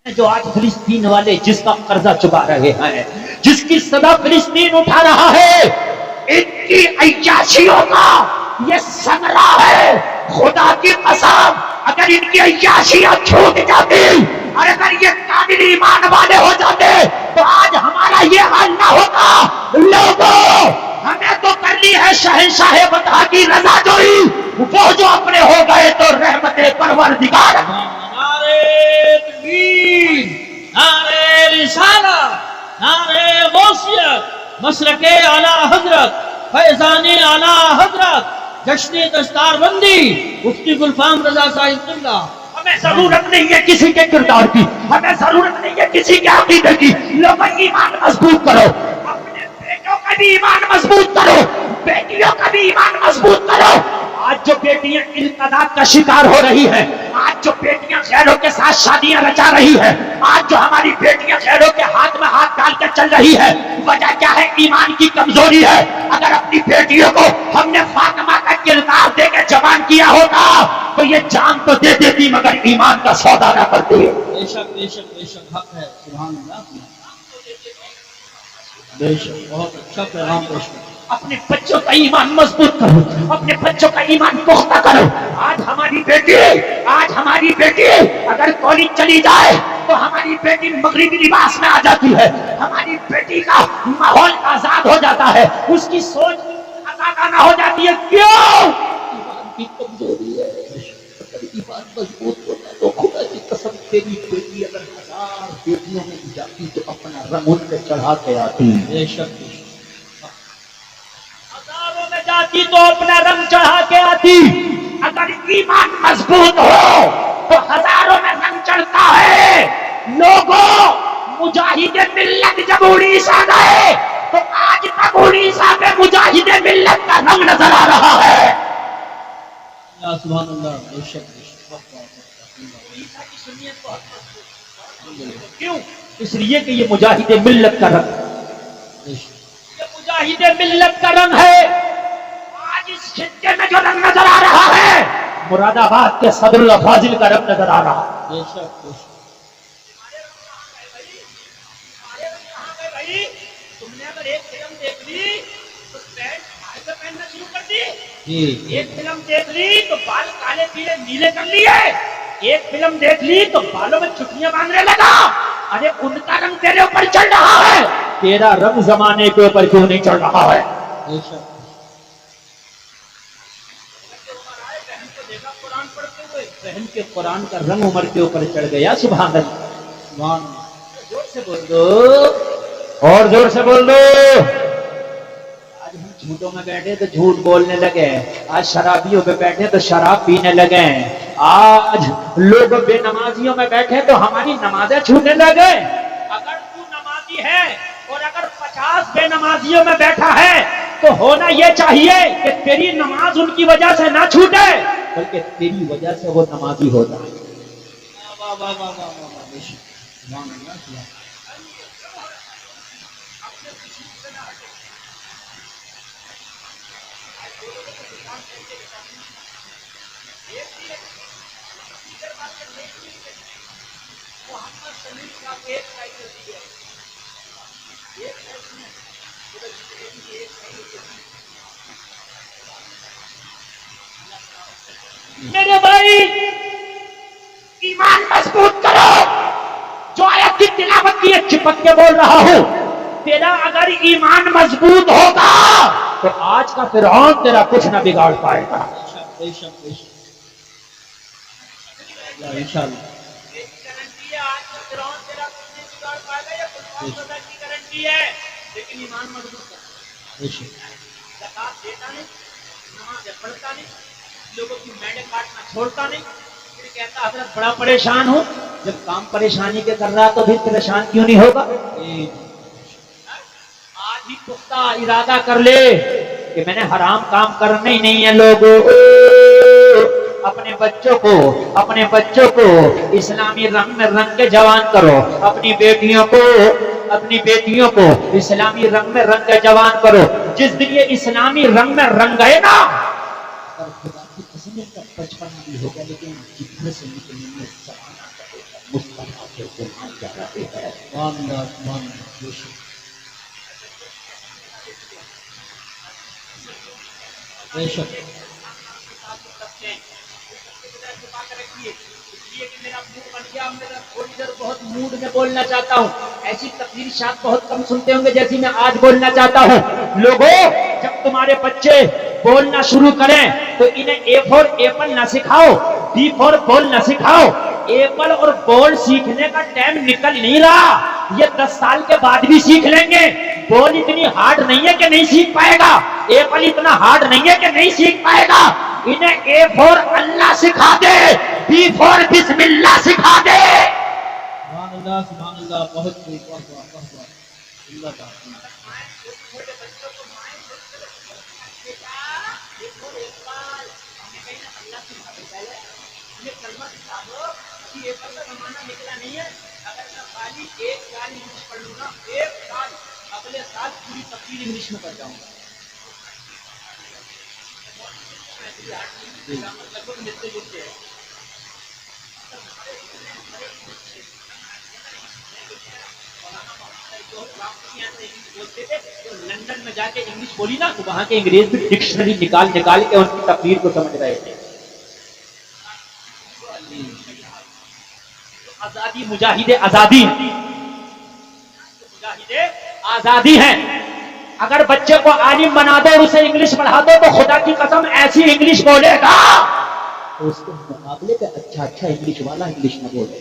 جو آج فلسطین والے جس کا قرضہ چکا رہے ہیں، جس کی صدا فلسطین اٹھا رہا ہے، ان کی عیاشیوں کا یہ ثمرہ ہے۔ خدا کی قسم اگر ان کی عیاشیاں چھوٹ جاتی اور اگر یہ کامل ایمان والے ہو جاتے تو آج ہمارا یہ حال نہ ہوتا۔ لوگوں، ہمیں تو کرنی ہے شہنشاہ بطحا کی رضا جوئی، وہ جو اپنے ہو گئے تو رحمت پروردگار۔ نعرے تکبیر، نعرے رسالت، نعرے غوثیت، مسلک اعلیٰ حضرت، فیضان اعلیٰ حضرت، جشن دستار بندی مفتی گلفام رضا صاحب قبلہ۔ ہمیں ضرورت نہیں ہے کسی کے کردار کی، ہمیں ضرورت نہیں ہے کسی کے عقیدے کی۔ لوگوں ایمان مضبوط کرو، اپنے بیٹوں کا بھی ایمان مضبوط کرو، بیٹیوں کا بھی ایمان مضبوط کرو۔ آج جو بیٹیاں انقلاب کا شکار ہو رہی ہیں، آج جو بیٹیاں غیروں کے ساتھ شادیاں رچا رہی ہیں، آج جو ہماری بیٹیاں غیروں کے ہاتھ میں ہاتھ ڈال کر چل رہی ہے، وجہ کیا ہے؟ ایمان کی کمزوری ہے۔ اگر اپنی بیٹیوں کو ہم نے فاطمہ کا کردار دے کے جوان کیا ہوتا تو یہ جان تو دے دیتی مگر ایمان کا سودا نہ کرتی۔ بے شک بے شک بے شک، حق ہے، سبحان اللہ، بے شک، بہت اچھا پیغام پیش کرتے۔ اپنے بچوں کا ایمان مضبوط کرو، اپنے بچوں کا ایمان پختہ کرو۔ آج ہماری بیٹی اگر کالج چلی جائے تو ہماری بیٹی مغربی لباس میں آ جاتی ہے، ہماری بیٹی کا ماحول آزاد ہو جاتا ہے، اس کی سوچ آزادانہ ہو جاتی ہے۔ کیوں؟ ایمان کی کمزوری ہے۔ اگر ایمان مضبوط ہوتا تو خدا کی قسم تیری بیٹی اگر 1000 بیٹیوں میں جاتی تو اپنا رنگ ان پہ چڑھا کے آتی۔ بے شک بے شک، ہزاروں میں جاتی تو اپنا رنگ چڑھا کے آتی۔ اگر ایمان مضبوط ہو تو ہزاروں میں رنگ چڑھتا ہے۔ لوگوں، مجاہد ملت جب اڑیسہ گئے تو آج تک اڑیسہ میں مجاہد ملت کا رنگ نظر آ رہا ہے۔ یا سبحان اللہ، بے شک بے شک، کیوں؟ اس لیے کہ یہ مجاہد ملت کا رنگ، بے شک، یہ مجاہد ملت کا رنگ ہے۔ آج اس خطے میں جو رنگ نظر آ رہا ہے، مراد آباد کے صدر اللہ فاضل کا رنگ نظر آ رہا ہے۔ بے شک بے شک، تم نے اگر ایک فلم دیکھ لی تو پینٹ بھائی سے پہننا شروع کر دی، جی، ایک فلم دیکھ لی تو بال کالے پیلے نیلے کر لیے، ایک فلم دیکھ لی تو بالوں میں چٹیاں باندھنے لگا۔ ارے ان کا رنگ تیرے اوپر چڑھ رہا ہے، تیرا رنگ زمانے کے اوپر کیوں نہیں چڑھ رہا ہے؟ بے شک، قرآن پڑھتے ہوئے بہن کے قرآن کا رنگ عمر کے اوپر چڑھ گیا۔ سبحان اللہ، سبحان اللہ، زور سے بول دو اور زور سے بول دو۔ آج ہم جھوٹوں میں بیٹھے تو جھوٹ بولنے لگے، آج شرابیوں پہ بیٹھے تو شراب پینے لگے، آج لوگ بے نمازیوں میں بیٹھے تو ہماری نمازیں چھوٹنے لگے۔ اگر تو نمازی ہے اور اگر 50 بے نمازیوں میں بیٹھا ہے تو ہونا یہ چاہیے کہ تیری نماز ان کی وجہ سے نہ چھوٹے بلکہ تیری وجہ سے وہ نمازی ہوتا ہے۔ واہ واہ واہ واہ واہ، بے شک، سبحان اللہ، سبحان اللہ۔ میرے بھائی، ایمان مضبوط کرو۔ جو آیت کی تلاوت کی ہے چپک کے بول رہا ہوں، تیرا اگر ایمان مضبوط ہوگا تو آج کا فرعون تیرا کچھ نہ بگاڑ پائے گا۔ بے شک بے شک، یا انشاءاللہ، گارنٹی ہے آج کا فرعون تیرا کچھ نہیں بگاڑ پائے گا، یہ قرآن خدا کی گارنٹی ہے۔ لیکن ایمان مضبوط کر، بے شک، زکات دیتا نہیں، نماز پڑھتا نہیں، لوگوں کی میڈے کاٹنا چھوڑتا نہیں، پھر کہتا حضرت بڑا پریشان ہوں۔ جب کام پریشانی کے کر رہا تو پھر پریشان کیوں نہیں ہوگا؟ آج ہی پختہ ارادہ کر لے کہ میں نے حرام کام کرنا ہی نہیں ہے۔ لوگوں، اپنے بچوں کو اسلامی رنگ میں رنگ کے جوان کرو، اپنی بیٹیوں کو اسلامی رنگ میں رنگ کے جوان کرو۔ جس دن یہ اسلامی رنگ میں رنگ گئے نا، اور خدا کی قسم کا بچپن بھی ہوگا لیکن جتنے سے نکلیں گے زمانہ کا مصطفیٰ کے کرتی ہے. سبحان اللہ سبحان اللہ بے شک بے شک تھوڑی دیر بہت موڈ میں بولنا چاہتا ہوں. ایسی تقریر شاید بہت کم سنتے ہوں گے جیسی میں آج بولنا چاہتا ہوں. لوگوں, جب تمہارے بچے بولنا شروع کریں تو انہیں اے فور ایپل نہ سکھاؤ, بی فور بال نہ سکھاؤ. ایپل اور بال سیکھنے کا ٹائم نکل نہیں رہا, یہ 10 سال کے بعد بھی سیکھ لیں گے. بال اتنی ہارڈ نہیں ہے کہ نہیں سیکھ پائے گا, ایپل اتنا ہارڈ نہیں ہے کہ نہیں سیکھ پائے گا. انہیں اے فور اللہ سکھا دے, بی فور بسم اللہ سکھا دے. سبحان اللہ بہت خوب بہت بہت بہت بہت اللہ تعالیٰ اگلے سال پوری تفصیل انگلش میں پڑھ جاؤں گا. لندن میں جا کے انگلش بولی نا تو وہاں کے انگریز بھی ڈکشنری نکال نکال کے ان کی تقریر کو سمجھ رہے تھے. آزادی مجاہد آزادی آزادی ہے. اگر بچے کو عالم بنا دو اور اسے انگلش پڑھا دو تو خدا کی قسم ایسی انگلش بولے گا تو اس کے مقابلے پہ اچھا انگلش والا انگلش نہ بولے.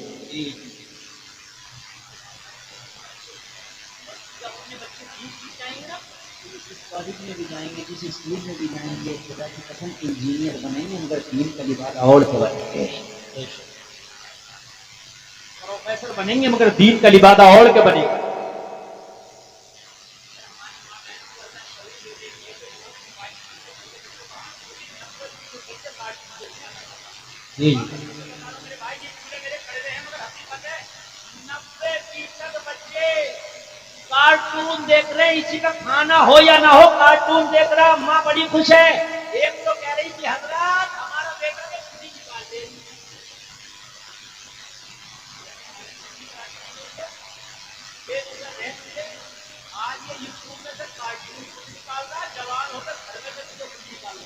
کالج میں بھی جائیں گے, کسی اسکول میں بھی جائیں گے, خدا کی قسم انجینئر بنیں گے مگر دین کا لبادہ اوڑھ کے بنیں گے. پروفیسر بنیں گے مگر دین کا لبادہ اوڑھ کے بنیں گے. جی کارٹون دیکھ رہے, اسی کا کھانا ہو یا نہ ہو کارٹون دیکھ رہا, ماں بڑی خوش ہے. ایک تو کہہ رہی تھی حضرات ہمارا بیٹا نے چھٹی نکال دے. آج یہ یوٹیوب میں سے کارٹون نکال رہا, جوان ہو کر گھر میں سے نکال رہا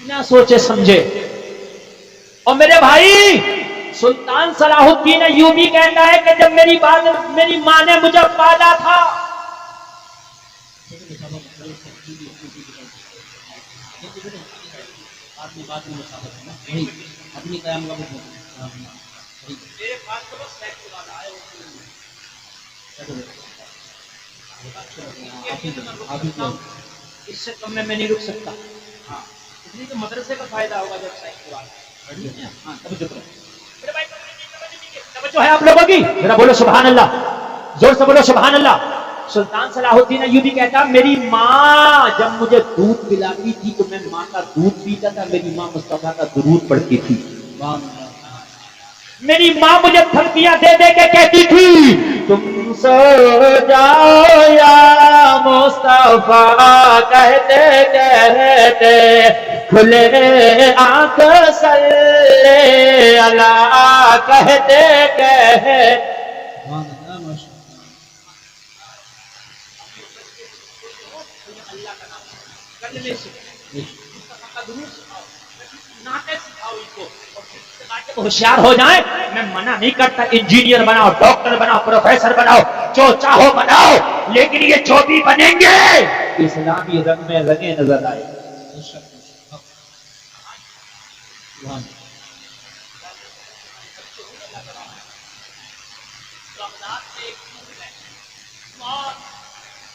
بنا سوچے سمجھے. اور میرے بھائی سلطان صلاح الدین ایوبی کہتا ہے کہ جب میری ماں نے مجھے پالا تھا اپنی قیام کا اس سے کم میں نہیں رک سکتا. اس لیے تو مدرسے کا فائدہ ہوگا جب سائیکل والا. توجہ ہے آپ لوگوں کی, ذرا بولو سبحان اللہ, زور سے بولو سبحان اللہ. سلطان صلاح الدین ایوبی کہتا میری ماں جب مجھے دودھ پلاتی تھی تو میں ماں کا دودھ پیتا تھا, میری ماں مصطفیٰ کا درود پڑھتی تھی. میری ماں مجھے تھپکیاں دے دے کے کہتی تھی تم سو جاؤ یا مصطفیٰ کہتے کہتے کھلے آنکھ صلی اللہ کہتے کہتے. ہوشیار ہو جائیں. میں منع نہیں کرتا انجینئر بناؤ, ڈاکٹر بناؤ, پروفیسر بناؤ, جو چاہو بناؤ, لیکن یہ جو بھی بنیں گے اسلامی رنگ میں رنگے نظر آئے.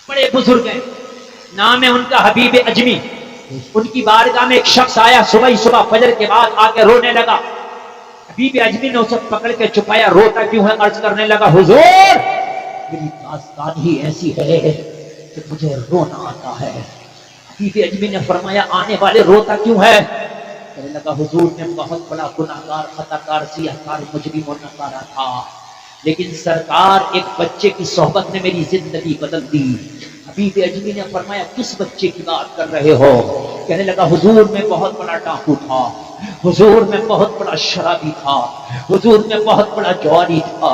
بڑے بزرگ ہیں, نام ہے ان کا حبیب اجمی. ان کی بارگاہ میں ایک شخص آیا, صبح فجر کے بعد آ کے رونے لگا. حبیب اجمی نے اسے پکڑ کے چھپایا, روتا کیوں ہے؟ عرض کرنے لگا حضور میری داستان ہی ایسی ہے کہ مجھے رونا آتا ہے. حبیب اجمی نے فرمایا آنے والے روتا کیوں ہے؟ کہنے لگا حضور میں بہت بڑا گناہگار, خطاکار, سیاہکار, مجرم اور نکارا تھا, لیکن سرکار ایک بچے کی صحبت نے میری زندگی بدل دی. حبیب اجمی نے فرمایا کس بچے کی بات کر رہے ہو؟ کہنے لگا حضور میں بہت بڑا ڈاکو تھا, حضور میں بہت بڑا شرابی تھا, حضور میں بہت بڑا جواری تھا,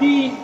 3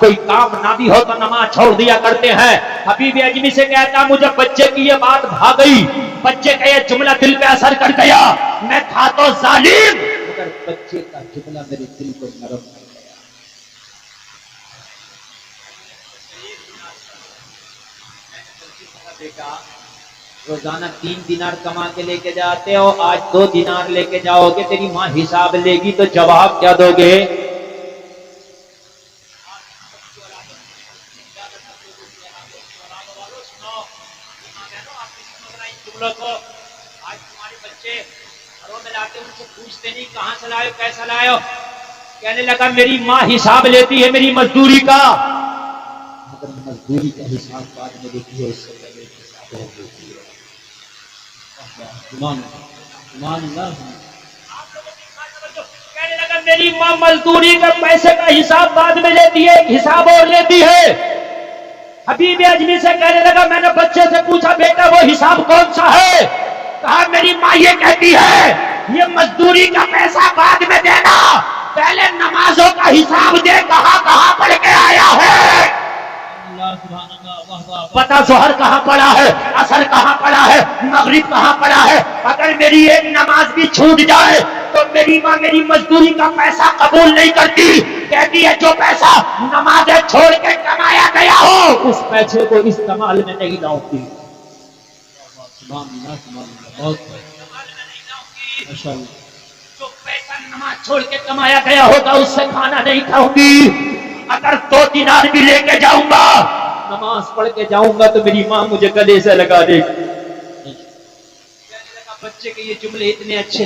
کوئی کام نہ بھی ہو تو نماز چھوڑ دیا کرتے ہیں. حبیب اجمی سے کہتا مجھے بچے کی یہ بات بھا گئی, بچے کا یہ جملہ دل پہ اثر کر گیا, میں تھا تو ظالم مگر بچے کا جملہ میرے دل کو نرم کر گیا. بیٹا روزانہ 3 دینار کما کے لے کے جاتے ہو, آج 2 دینار لے کے جاؤ گے, تیری ماں حساب لے گی تو جواب کیا دو گے؟ آج تمہارے بچے گھروں میں لاتے ان سے پوچھتے نہیں کہاں سے لائے کیسا لائے ہو, کہنے لگا میری ماں حساب لیتی ہے میری مزدوری کا, مگر مزدوری کا حساب بعد میں دیتی ہے, اس سے پہلے حساب لیتی ہے. کہنے لگا میری ماں مزدوری کا پیسے کا حساب بعد میں لیتی ہے, حساب اور لیتی ہے. حبیب اجمی سے کہنے لگا میں نے بچے سے پوچھا بیٹا وہ حساب کون سا ہے؟ کہا میری ماں یہ کہتی ہے یہ مزدوری کا پیسہ بعد میں دینا, پہلے نمازوں کا حساب دے, کہاں کہاں پڑھ کے آیا ہے, پتہ ظہر کہاں پڑا ہے, عصر کہاں پڑا ہے, مغرب کہاں پڑا ہے. اگر میری ایک نماز بھی چھوٹ جائے تو میری ماں میری مزدوری کا پیسہ قبول نہیں کرتی, کہتی ہے جو پیسہ نمازیں چھوڑ کے کمایا گیا ہو اس پیسے کو استعمال میں نہیں لاؤں گی. جو پیسہ نماز چھوڑ کے کمایا گیا ہوگا اس سے کھانا نہیں کھاؤں گی. اگر 2 دینار بھی لے کے جاؤں گا نماز پڑھ کے جاؤں گا تو میری ماں مجھے گلے سے لگا دے گی. بچے کے یہ جملے اتنے اچھے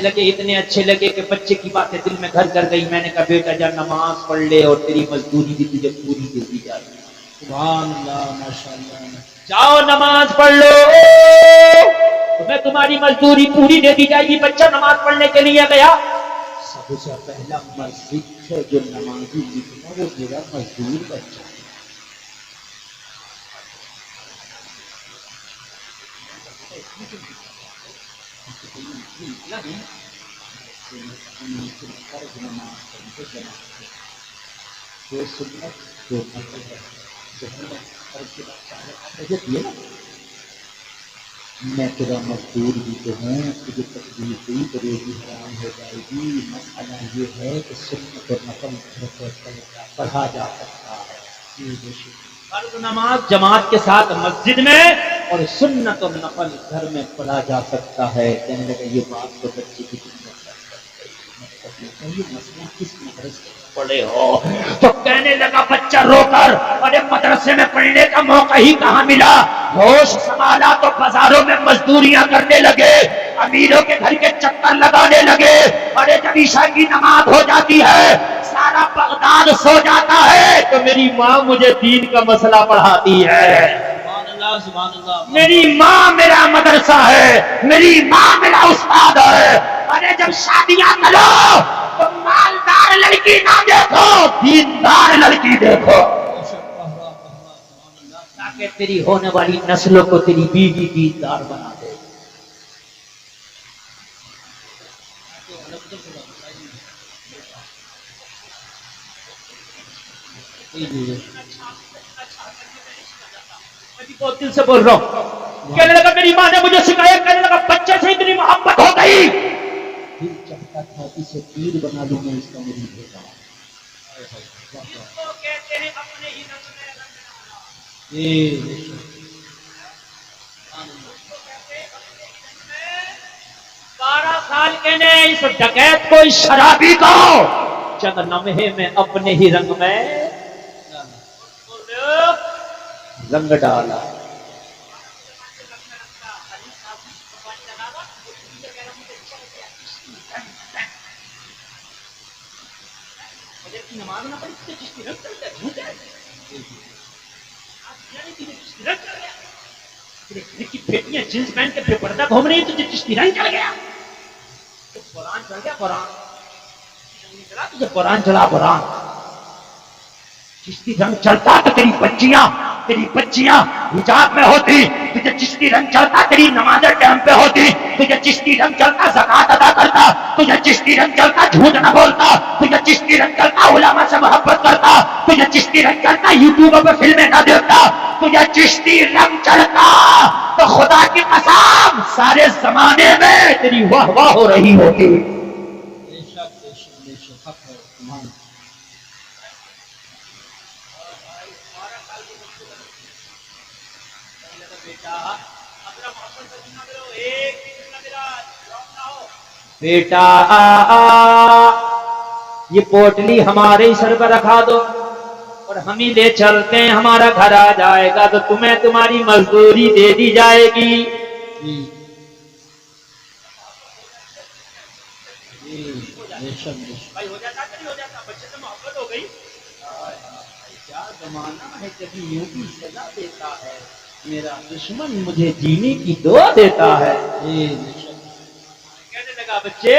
لگے کہ بچے کی باتیں دل میں گھر کر گئی. میں نے کہا بیٹا جا نماز پڑھ لے اور تیری مزدوری بھی تجھے پوری دے دی جائے گی. سبحان اللہ, ماشاءاللہ. جاؤ نماز پڑھ لو, تمہیں تمہاری مزدوری پوری دے دی جائے گی. بچہ نماز پڑھنے کے لیے گیا, سب سے پہلا مسجد ہے جو نمازی لکھنا وہ میرا مزدور بچہ. میں تیرا مزدور بھی تو ہوں, تجھے تکلیف ہی کرے گی, حرام ہو جائے گی. مسئلہ یہ ہے کہ سنت اور نفل پڑھا جا سکتا ہے. فرض نماز جماعت کے ساتھ مسجد میں اور سنت اور نفل گھر میں پڑھا جا سکتا ہے. کہنے لگا یہ بات تو بچے کی مسئلہ کس مدرسے میں پڑھے ہو؟ تو کہنے لگا بچہ رو کر ارے مدرسے میں پڑھنے کا موقع ہی کہاں ملا, ہوش سنبھالا تو بازاروں میں مزدوریاں کرنے لگے, امیروں کے گھر کے چکر لگانے لگے. ارے جب عشاء کی نماز ہو جاتی ہے سارا بغداد سو جاتا ہے تو میری ماں مجھے دین کا مسئلہ پڑھاتی ہے. میری ماں میرا مدرسہ ہے, میری ماں میرا استاد ہے. ارے جب شادیاں کرو تو مالدار لڑکی نہ دیکھو, دیندار لڑکی دیکھو تاکہ تیری ہونے والی نسلوں کو تیری بیوی دیندار بنا دے. بہت دل سے بول رہا ہوں. کہنے لگا میری ماں نے مجھے سکھایا, کہنے لگا بچے سے اتنی محبت ہو گئی دل چاہتا تھا اسے پیر بنا دوں میں اس کا مجھے بیٹا. کہتے ہیں اپنے ہی رنگ میں 12 سال کے نے اس ڈکیت کو, اس شرابی کو چند لمحے میں اپنے ہی رنگ میں رنگ ڈالا. بیٹیاں جینس پہن کے بے پردہ گھوم رہی تجھے چشتی رنگ چڑھ گیا, قرآن چڑھ گیا, قرآن چڑھا, قرآن چشتی رنگ چڑھتا تو تیری بچیاں تیری بچیاں حجاب میں ہوتی، تجھے چشتی رنگ چڑھتا تیری نماز ٹائم پہ ہوتی، تجھے چشتی رنگ چڑھتا زکات ادا کرتا، تجھے چشتی رنگ چڑھتا جھوٹ نہ بولتا، تجھے چشتی رنگ چڑھتا علماء سے محبت کرتا، تجھے چشتی رنگ چڑھتا یوٹیوب پہ فلمیں نہ دیکھتا، تجھے چشتی رنگ چڑھتا تو خدا کی قسم سارے زمانے میں تیری واہ واہ ہو رہی ہوتی۔ بے شک بے شک بے شک حق ہے سبحان اللہ۔ بیٹا یہ پوٹلی ہمارے ہی سر پر رکھا دو اور ہم ہی لے چلتے ہیں، ہمارا گھر آ جائے گا تو تمہیں تمہاری مزدوری دے دی جائے گی۔ بھائی ہو جاتا کہ نہیں ہو جاتا؟ بچے سے محبت ہو گئی۔ کیا زمانہ ہے، کبھی یوں بھی سزا دیتا ہے، میرا دشمن مجھے جینے کی دعا دیتا ہے۔ کہنے لگا بچے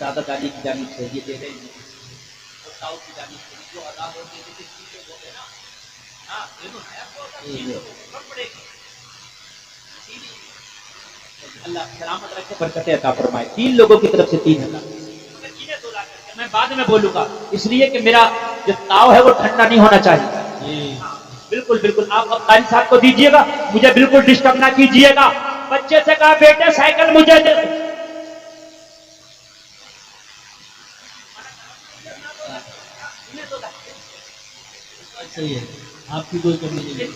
دادا دادی کی جانب سے یہ دے رہے ہیں اور تاؤ کی جانب سے جو ادا ہوتے ہیں کس چیز سے ہوتے ہیں نا، ہاں اللہ سلامت رکھے، برکتیں عطا فرمائے۔ 3 لوگوں کی طرف سے 3,000 میں بعد میں بولوں گا، اس لیے کہ میرا جو تاؤ ہے وہ ٹھنڈا نہیں ہونا چاہیے۔ بالکل بالکل، آپ اب قاری صاحب کو دیجیے گا، مجھے بالکل ڈسٹرب نہ کیجیے گا۔ بچے سے کہا بیٹے سائیکل مجھے دے۔ صحیح ہے، آپ کی کوئی کمی نہیں۔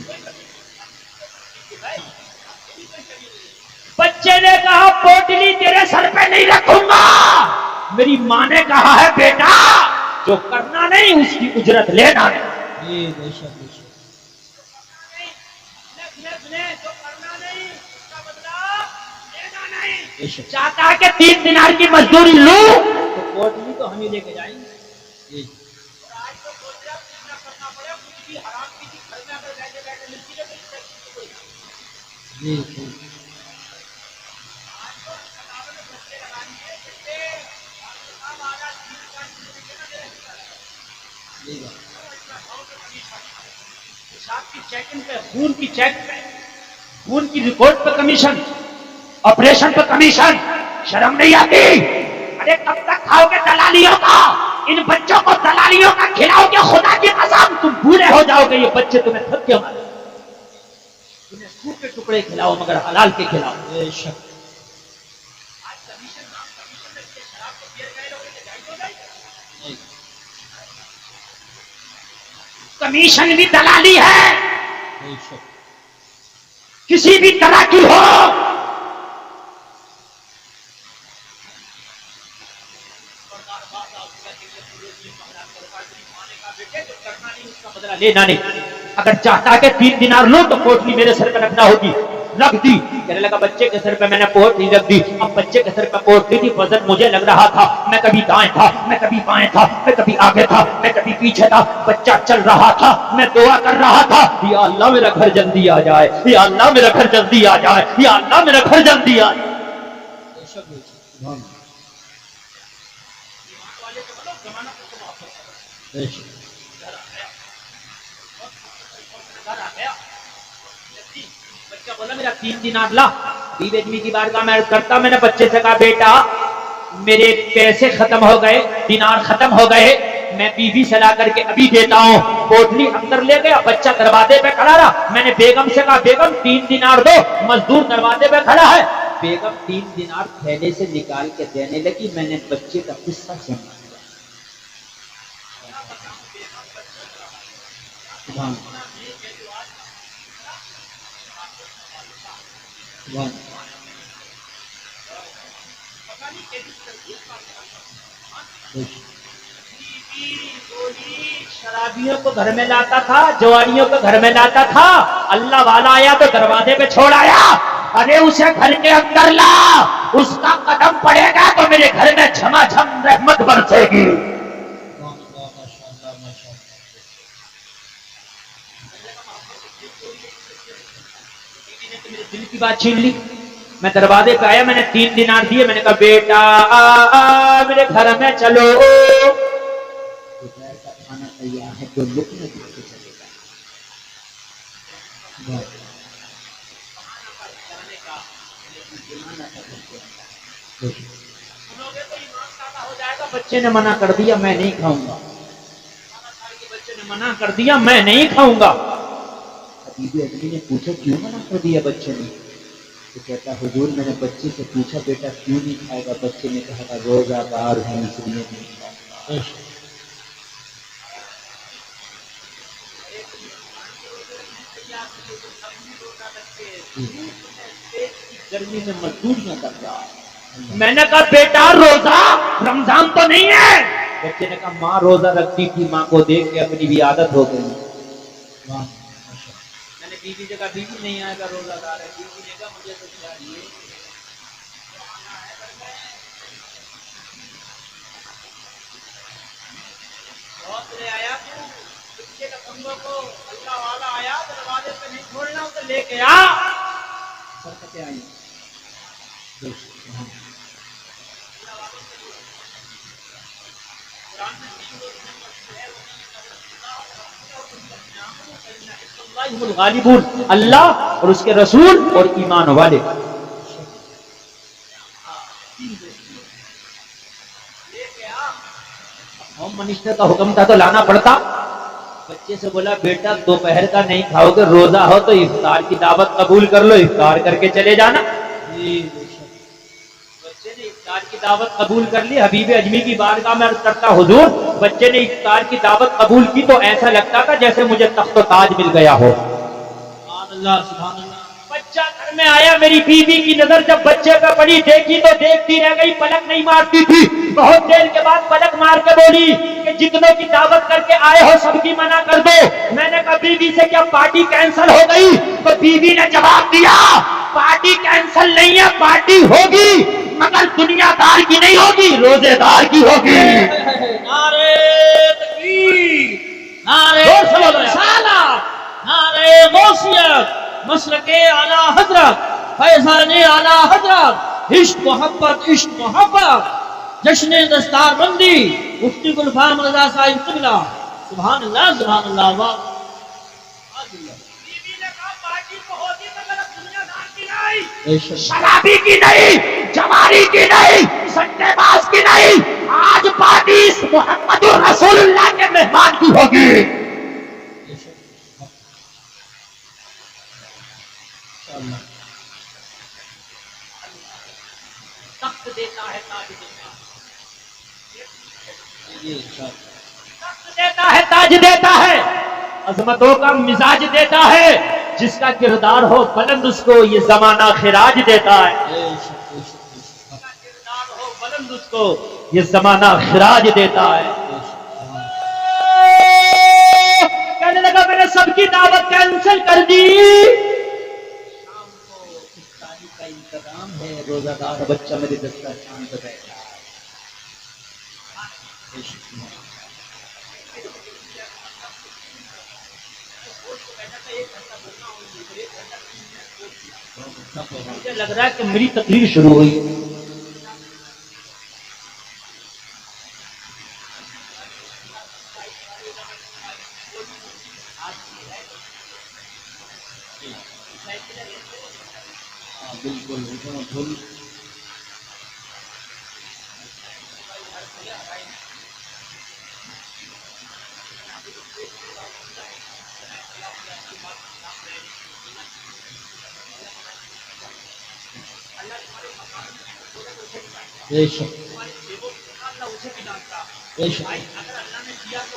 بچے نے کہا پوٹلی تیرے سر پہ نہیں رکھوں گا۔ میری ماں نے کہا ہے بیٹا جو کرنا نہیں اس کی اجرت لینا نہیں۔ بے شک بے شک۔ چاہتا ہے کہ 3 دینار کی مزدوری لوں تو پوٹلی تو ہم ہی لے کے جائیں گے۔ خون کی چیک پہ، خون کی رپورٹ پہ کمیشن، آپریشن پہ کمیشن، شرم نہیں آتی؟ ارے کب تک کھاؤ گے دلالیوں کا؟ ان بچوں کو دلالیوں کا کھلاؤ گے، خدا کی قسم تم بوڑھے ہو جاؤ گے۔ یہ بچے تمہیں تھک کے مارے، تمہیں سوپ کے ٹکڑے کھلاؤ مگر حلال کے کھلاؤ۔ بے شک۔ کمیشن بھی دلالی ہے، بے شک۔ کسی بھی طرح کی ہو۔ لینا نہیں، اگر چاہتا ہے کہ 3 دینار لوں تو پوٹلی میرے سر پہ رکھنا ہوگی، رکھ دی۔ کہنے لگا بچے کے سر پہ میں نے پوٹلی رکھ دی۔ اب بچے کے سر پہ پوٹلی تھی، وزن مجھے لگ رہا تھا، میں کبھی دائیں تھا، میں کبھی بائیں تھا، میں کبھی آگے تھا، میں کبھی پیچھے تھا۔ بچہ چل رہا تھا، میں دعا کر رہا تھا یا اللہ میرا گھر جلدی آ جائے، یا اللہ میرا گھر جلدی آ جائے، یا اللہ میرا گھر جلدی آ جائے۔ بچہ بولا میرا 3 دینار لا۔ بیوی ادمی کی بارگاہ میں عرض کرتا، میں نے بچے سے کہا بیٹا میرے پیسے ختم ہو گئے، دینار ختم ہو گئے، میں بیوی سے لا کر کے ابھی دیتا ہوں۔ پوٹلی اندر لے گیا، بچہ دروازے پہ کھڑا رہا۔ میں نے بیگم سے کہا بیگم 3 دینار دو، مزدور دروازے پہ کھڑا ہے۔ بیگم 3 دینار تھیلے سے نکال کے دینے لگی، میں نے بچے کا قصہ سنا۔ شرابیوں کو گھر میں لاتا تھا، جوانیوں کو گھر میں لاتا تھا، اللہ والا آیا تو دروازے پہ چھوڑ آیا۔ ارے اسے گھر کے اندر لا، اس کا قدم پڑے گا تو میرے گھر میں جھما جھم رحمت برسے گی۔ دل کی بات چھین لی، میں دروازے پہ آیا، میں نے 3 دینار دیے، میں نے کہا بیٹا میرے گھر میں چلو، دوپہر کا کھانا تیار ہے، تو لقمے دے کے چلے گا۔ بچے نے منع کر دیا میں نہیں کھاؤں گا، بچے نے منع کر دیا میں نہیں کھاؤں گا۔ حبیب اجمی نے پوچھا کیوں منع کر دیا بچے نے؟ تو کہتا حضور میں نے بچے سے پوچھا بیٹا کیوں نہیں کھائے گا؟ بچے نے کہا تھا روزہ دار ہوں اس لیے نہیں کھاؤں گا۔ گرمی میں مزدوریاں کر رہا ہے۔ میں نے کہا بیٹا روزہ رمضان تو نہیں ہے؟ بچے نے کہا ماں روزہ رکھتی تھی، ماں کو دیکھ کے اپنی بھی عادت ہو گئی۔ میں نے بیوی سے کہا بیوی نہیں آئے گا روزہ دار ہے، بیوی نے کہا مجھے تو چاہیے بہت لے آیا تو بچے کا بندوں کو اللہ والا آیا دروازے پہ نہیں چھوڑنا، اسے لے کے آ برکتیں آئی۔ غالبون اللہ اور اس کے رسول اور ایمان والے۔ ہوم منسٹر کا حکم تھا تو لانا پڑتا۔ بچے سے بولا بیٹا دوپہر کا نہیں کھاؤ گے، روزہ ہو تو افطار کی دعوت قبول کر لو، افطار کر کے چلے جانا۔ بچے نے افطار کی دعوت قبول کر لی۔ حبیب اجمی کی بارگاہ میں عرض کرتا حضور بچے نے افطار کی دعوت قبول کی تو ایسا لگتا تھا جیسے مجھے تخت و تاج مل گیا ہو۔ سبحان اللہ سبحان اللہ۔ بچہ گھر میں آیا، میری بیوی کی نظر جب بچے پہ پڑی، دیکھی تو دیکھتی رہ گئی، پلک نہیں مارتی تھی۔ بہت دیر کے بعد پلک مار کے بولی کہ جتنوں کی دعوت کر کے آئے ہو سب کی منع کر دو۔ میں نے کہا بیوی سے کیا پارٹی کینسل ہو گئی؟ تو بیوی نے جواب دیا پارٹی کینسل نہیں ہے، پارٹی ہوگی مگر دنیا دار کی نہیں ہوگی، روزے دار کی ہوگی۔ نعرہ تکبیر، نعرہ رسالت، نعرہ غوثیت، مسلک اعلی حضرت، فیضان اعلی حضرت، عشق محبت عشق محبت، جشن دستار بندی، مفتی گلفام رضا صاحب قبلہ۔ سبحان اللہ سبحان اللہ۔ واہ شرابی کی نہیں، جواری کی نہیں، سٹے باز کی نہیں، آج پارٹی محمد رسول اللہ کے مہمان کی ہوگی۔ تخت دیتا ہے تاج دیتا ہے، تخت دیتا ہے تاج دیتا ہے، عظمتوں کا مزاج دیتا ہے، جس کا کردار ہو بلند اس کو یہ زمانہ خراج دیتا ہے، جس کا کردار ہو بلند اس کو یہ زمانہ خراج دیتا ہے۔ کہنے لگا میں نے سب کی دعوت کینسل کر دی، شام کو افطاری کا انتظام ہے، روزہ دار بچہ میرے دسترخوان پہ بیٹھا ہے۔ مجھے لگ رہا ہے کہ میری تقریر شروع ہوئی۔ بالکل بے شک، بے شک، اگر اللہ نے دیا تو